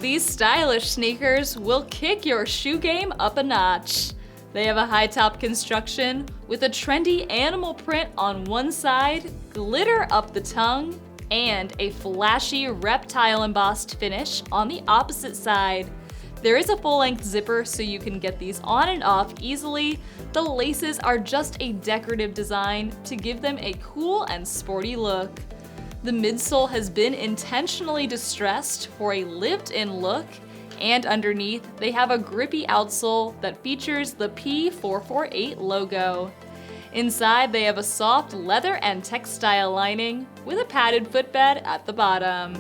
These stylish sneakers will kick your shoe game up a notch. They have a high-top construction with a trendy animal print on one side, glitter up the tongue, and a flashy reptile embossed finish on the opposite side. There is a full-length zipper so you can get these on and off easily. The laces are just a decorative design to give them a cool and sporty look. The midsole has been intentionally distressed for a lived-in look, and underneath they have a grippy outsole that features the P448 logo. Inside they have a soft leather and textile lining with a padded footbed at the bottom.